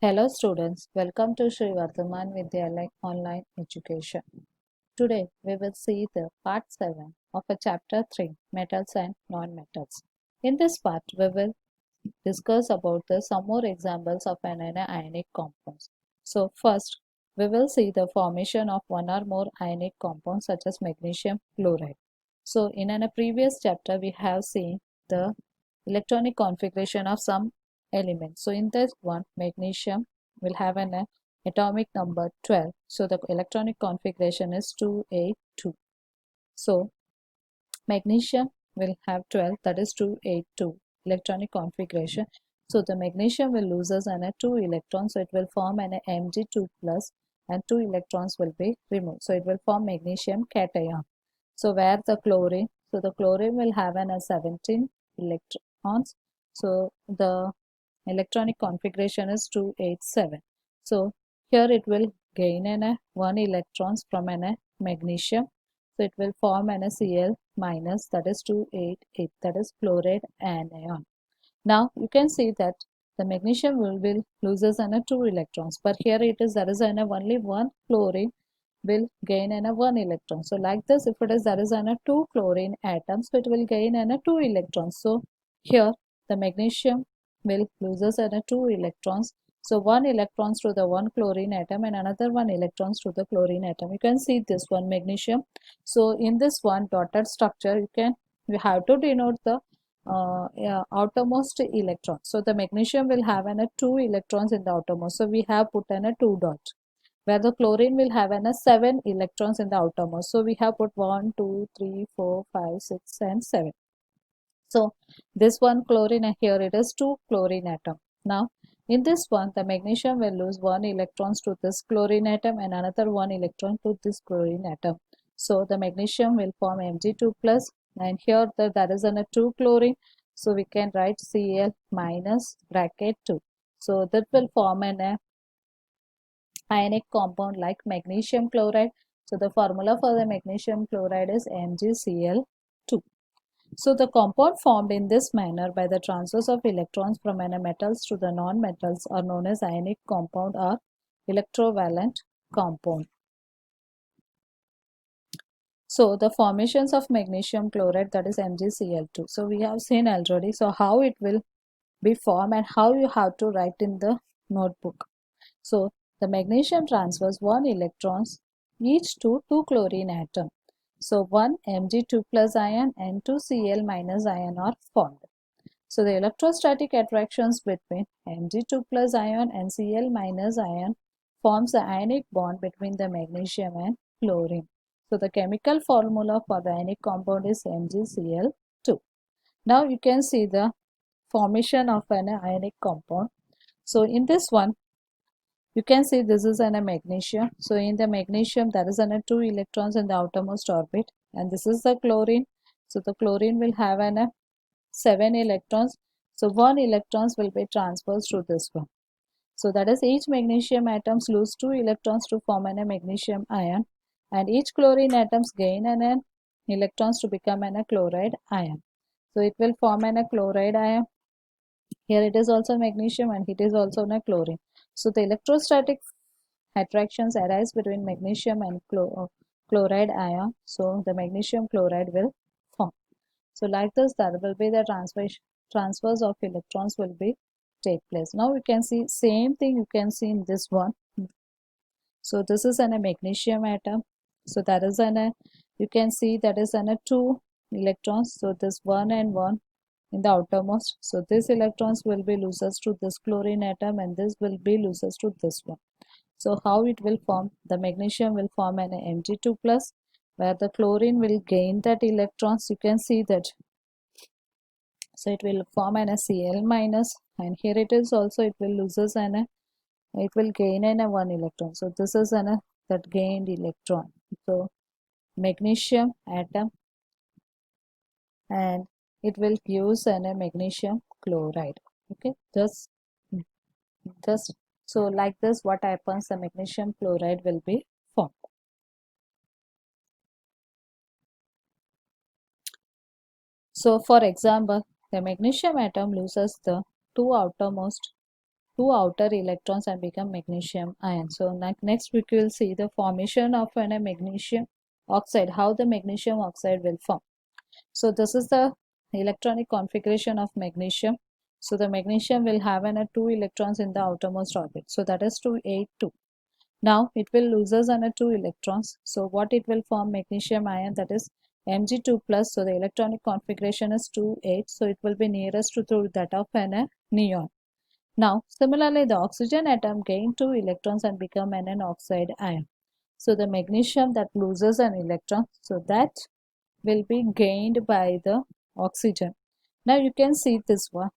Hello students, welcome to Sri Vardhaman Vidyalaya Online Education. Today we will see the part 7 of a chapter 3, Metals and Non-Metals. In this part we will discuss about some more examples of anionic compounds. So first we will see the formation of one or more ionic compounds such as magnesium chloride. So in a previous chapter we have seen the electronic configuration of some elements. So in this one, magnesium will have an atomic number 12. So the electronic configuration is 282. So magnesium will have 12, that is 282 electronic configuration. So the magnesium will loses an 2 electrons, so it will form an Mg2 plus and 2 electrons will be removed. So it will form magnesium cation. So where the chlorine, so the chlorine will have an 17 electrons. So the electronic configuration is 287. So here it will gain an 1 electrons from an magnesium. So it will form an Cl minus, that is 288, that is chloride anion. Now you can see that the magnesium will loses an 2 electrons, but here it is there is an only one chlorine will gain an 1 electron. So like this, if it is there is an 2 chlorine atoms, so it will gain an 2 electrons. So here the magnesium will loses an 2 electrons. So 1 electrons to the 1 chlorine atom and another 1 electrons to the chlorine atom. You can see this one magnesium. So in this one dotted structure, you have to denote the outermost electron. So the magnesium will have an 2 electrons in the outermost. So we have put an 2 dot, where the chlorine will have an 7 electrons in the outermost. So we have put 1, 2, 3, 4, 5, 6 and 7. So this one chlorine and here it is 2 chlorine atom. Now in this one the magnesium will lose 1 electrons to this chlorine atom and another 1 electron to this chlorine atom. So the magnesium will form Mg2 plus, and here there is a 2 chlorine. So we can write Cl minus bracket 2. So that will form an ionic compound like magnesium chloride. So the formula for the magnesium chloride is MgCl2. So the compound formed in this manner by the transfers of electrons from metals to the non-metals are known as ionic compound or electrovalent compound. So the formations of magnesium chloride, that is MgCl2. So we have seen already. So how it will be formed and how you have to write in the notebook. So the magnesium transfers 1 electrons each to 2 chlorine atom. So 1 Mg2 plus ion and 2 Cl minus ion are formed. So the electrostatic attractions between Mg2 plus ion and Cl minus ion forms the ionic bond between the magnesium and chlorine. So the chemical formula for the ionic compound is MgCl2. Now you can see the formation of an ionic compound. So in this one, you can see this is a magnesium. So in the magnesium there is 2 electrons in the outermost orbit, and this is the chlorine. So the chlorine will have 7 electrons. So 1 electrons will be transferred to this one. So that is each magnesium atoms lose 2 electrons to form a magnesium ion, and each chlorine atoms gain an electrons to become a chloride ion. So it will form a chloride ion. Here it is also magnesium and it is also a chlorine. So the electrostatic attractions arise between magnesium and chloride ion. So the magnesium chloride will form. So like this, there will be the transfers of electrons will be take place. Now you can see same thing you can see in this one. So this is a magnesium atom. So that is you can see that is 2 electrons. So this 1 and 1 in the outermost. So this electrons will be loses to this chlorine atom and this will be loses to this one. So how it will form? The magnesium will form an Mg2 plus, where the chlorine will gain that electrons. You can see that. So it will form an Cl minus, and here it is also it will loses it will gain an 1 electron. So this is that gained electron. So magnesium atom, and it will use a magnesium chloride. Okay, thus so like this, what happens? The magnesium chloride will be formed. So for example, the magnesium atom loses the 2 outermost two outer electrons and become magnesium ion. So next we will see the formation of a magnesium oxide, how the magnesium oxide will form. So this is the electronic configuration of magnesium. So the magnesium will have two electrons in the outermost orbit. So that is 2, 8, 2. Now it will loses two electrons. So what it will form? Magnesium ion, that is Mg2 plus. So the electronic configuration is 2, 8. So it will be nearest to that of a neon. Now similarly the oxygen atom gain 2 electrons and become an oxide ion. So the magnesium that loses an electron, so that will be gained by the oxygen. Now you can see this one.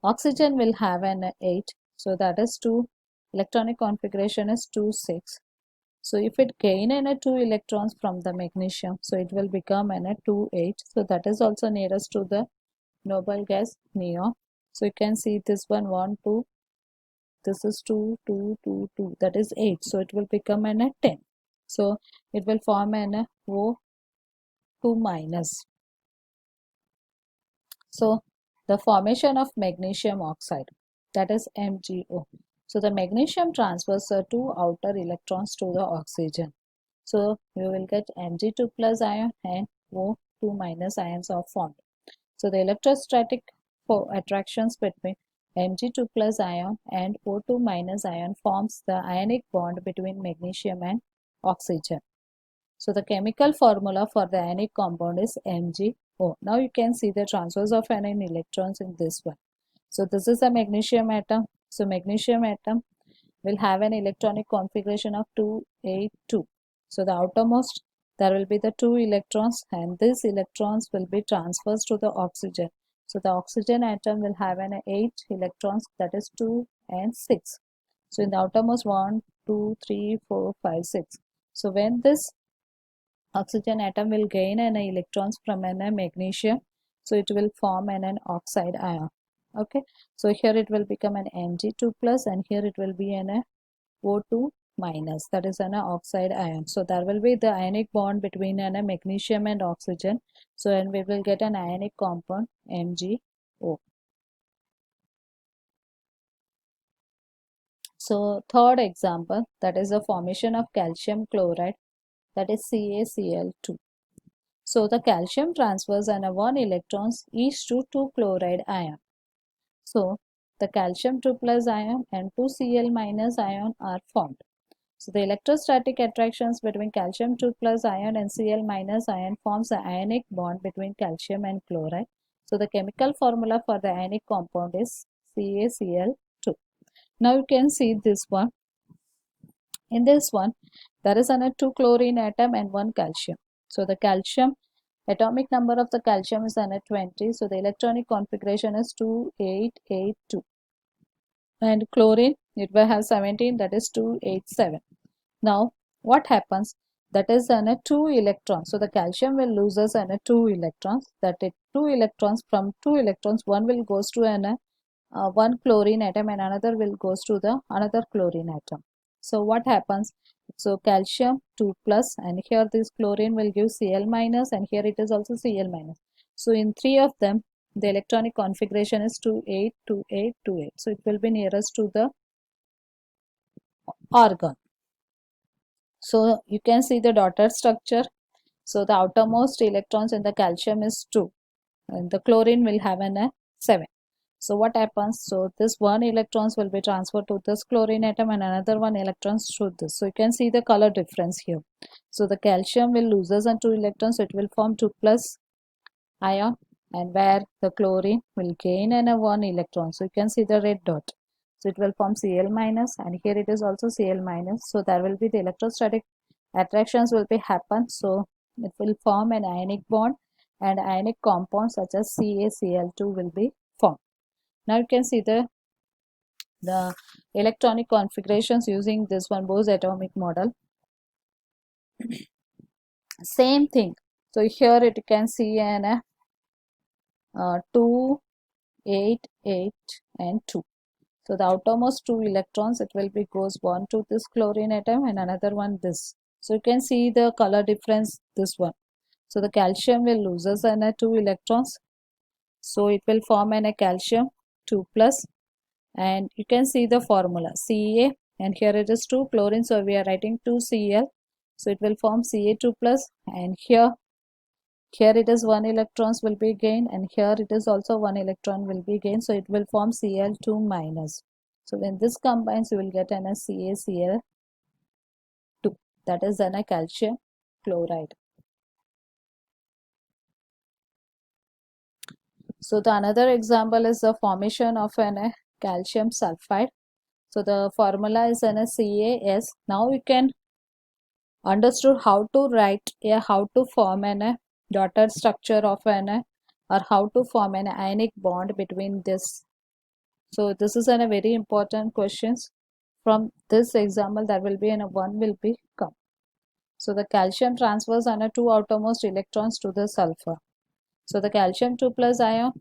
Oxygen will have an 8. So that is 2. Electronic configuration is 2, 6. So if it gain a 2 electrons from the magnesium, so it will become a 2, 8. So that is also nearest to the noble gas neon. So you can see this one 1, 2. This is 2, 2, 2, 2. That is 8. So it will become a 10. So it will form an O2 minus. So the formation of magnesium oxide, that is MgO. So the magnesium transfers two outer electrons to the oxygen. So you will get Mg2 plus ion and O2 minus ions are formed. So the electrostatic attractions between Mg2 plus ion and O2 minus ion forms the ionic bond between magnesium and oxygen. So the chemical formula for the ionic compound is MgO. Now you can see the transfers of anion electrons in this one. So this is a magnesium atom. So magnesium atom will have an electronic configuration of 2, 8, 2. So the outermost there will be the 2 electrons and these electrons will be transferred to the oxygen. So the oxygen atom will have an 8 electrons, that is 2 and 6. So in the outermost 1, 2, 3, 4, 5, 6. So when this oxygen atom will gain an electrons from an magnesium, so it will form an oxide ion. Okay, so here it will become an Mg2 plus and here it will be an O2 minus, that is an oxide ion. So there will be the ionic bond between an magnesium and oxygen. So and we will get an ionic compound MgO. So third example, that is the formation of calcium chloride, that is CaCl2. So the calcium transfers and 1 electrons each to 2 chloride ion. So the calcium 2 plus ion and 2 Cl minus ion are formed. So the electrostatic attractions between calcium 2 plus ion and Cl minus ion forms the ionic bond between calcium and chloride. So the chemical formula for the ionic compound is CaCl2. Now you can see this one. In this one, there is a 2 chlorine atom and 1 calcium. So the calcium atomic number of the calcium is 20. So the electronic configuration is 2882. And chlorine, it will have 17, that is 287. Now what happens? That is 2 electrons. So the calcium will loses 2 electrons. That is 2 electrons, from 2 electrons, one will goes to one chlorine atom and another will goes to the another chlorine atom. So what happens? So calcium 2 plus and here this chlorine will give Cl minus and here it is also Cl minus. So in three of them the electronic configuration is 2, 8, 2, 8, 2, 8. So it will be nearest to the argon. So you can see the dotted structure. So the outermost electrons in the calcium is 2 and the chlorine will have a 7. So what happens? So this one electrons will be transferred to this chlorine atom and another one electrons to this. So you can see the color difference here. So the calcium will loses 2 electrons, so it will form 2 plus ion, and where the chlorine will gain 1 electron. So you can see the red dot. So it will form Cl minus and here it is also Cl minus. So there will be the electrostatic attractions will be happen. So it will form an ionic bond and ionic compounds such as CaCl2 will be formed. Now you can see the electronic configurations using this one Bose atomic model. Same thing. So here it can see an 2, 8, 8 and 2. So the outermost 2 electrons, it will be goes one to this chlorine atom and another one this. So you can see the color difference, this one. So the calcium will loses an 2 electrons. So it will form an calcium 2 plus and you can see the formula Ca, and here it is 2 chlorine, so we are writing 2Cl, so it will form Ca2 plus, and here it is 1 electrons will be gained, and here it is also 1 electron will be gained, so it will form Cl2 minus. So when this combines, you will get an CaCl2, that is an a calcium chloride. So the another example is the formation of an calcium sulfide. So the formula is an CaS. Now you can understood how to write how to form an dotted structure of an or how to form an ionic bond between this. So this is a very important questions. From this example, there will be one will be come. So the calcium transfers on two outermost electrons to the sulfur. So the calcium 2 plus ion.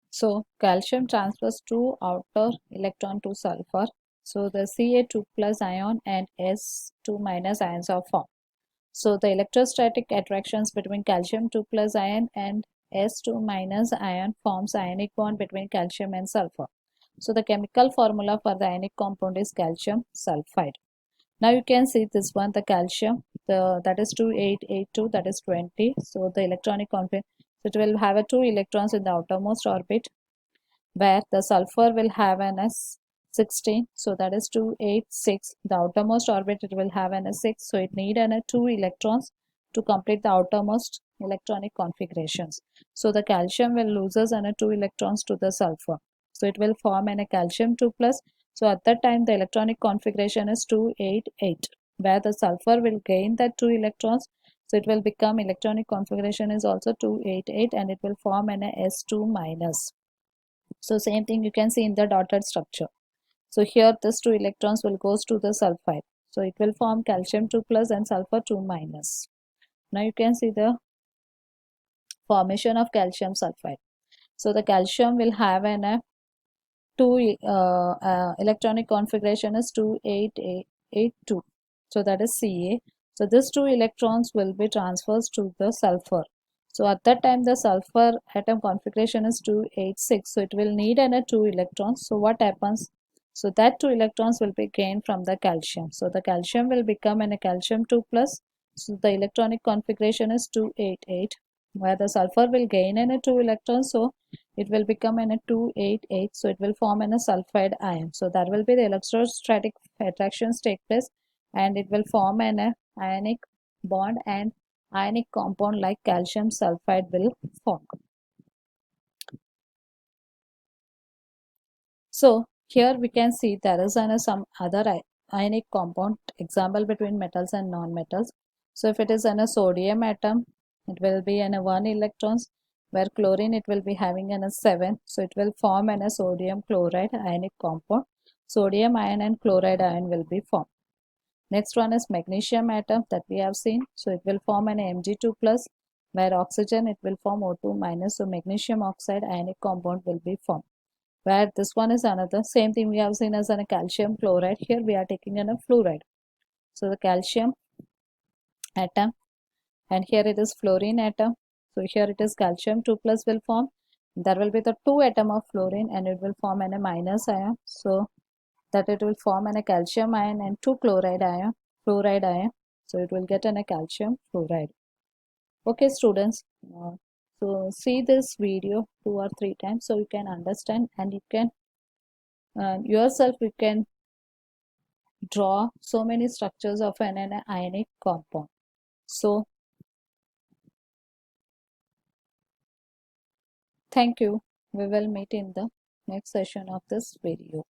So calcium transfers two outer electron to sulfur. So the Ca2 plus ion and S2 minus ions are formed. So the electrostatic attractions between calcium 2 plus ion and S2 minus ion forms ionic bond between calcium and sulfur. So the chemical formula for the ionic compound is calcium sulfide. Now you can see this one, the calcium, that is 2882, that is 20. So the electronic configuration, it will have a 2 electrons in the outermost orbit, where the sulfur will have an S16, so that is 286. The outermost orbit it will have an S6, so it need an 2 electrons to complete the outermost electronic configurations. So the calcium will loses an 2 electrons to the sulfur, so it will form an calcium 2 plus. So at that time the electronic configuration is 288, where the sulfur will gain that 2 electrons, so it will become electronic configuration is also 288, and it will form an S2 minus. So same thing you can see in the dotted structure. So here this 2 electrons will goes to the sulfide. So it will form calcium 2 plus and sulfur 2 minus. Now you can see the formation of calcium sulfide. So the calcium will have an 2 electronic configuration is 28882. So that is Ca. So these 2 electrons will be transferred to the sulfur. So at that time the sulfur atom configuration is 286. So it will need an 2 electrons. So what happens? So that 2 electrons will be gained from the calcium. So the calcium will become a calcium 2 plus. So the electronic configuration is 288, where the sulfur will gain a 2 electrons. So it will become a 288, so it will form a sulfide ion. So there will be the electrostatic attractions take place, and it will form an ionic bond, and ionic compound like calcium sulfide will form. So here we can see there is some other ionic compound example between metals and non-metals. So if it is a sodium atom, it will be an 1 electrons, where chlorine it will be having an 7, so it will form an sodium chloride ionic compound. Sodium ion and chloride ion will be formed. Next one is magnesium atom that we have seen, so it will form an Mg2 plus, where oxygen it will form O2 minus, so magnesium oxide ionic compound will be formed. Where this one is another same thing we have seen as a calcium chloride, here we are taking a fluoride. So the calcium atom, and here it is fluorine atom. So here it is calcium 2 plus will form. There will be the 2 atom of fluorine, and it will form a minus ion. So that it will form a calcium ion and 2 chloride ion, fluoride ion. So it will get a calcium fluoride. Okay students, so see this video 2 or 3 times so you can understand, and you can yourself you can draw so many structures of an ionic compound. So thank you. We will meet in the next session of this video.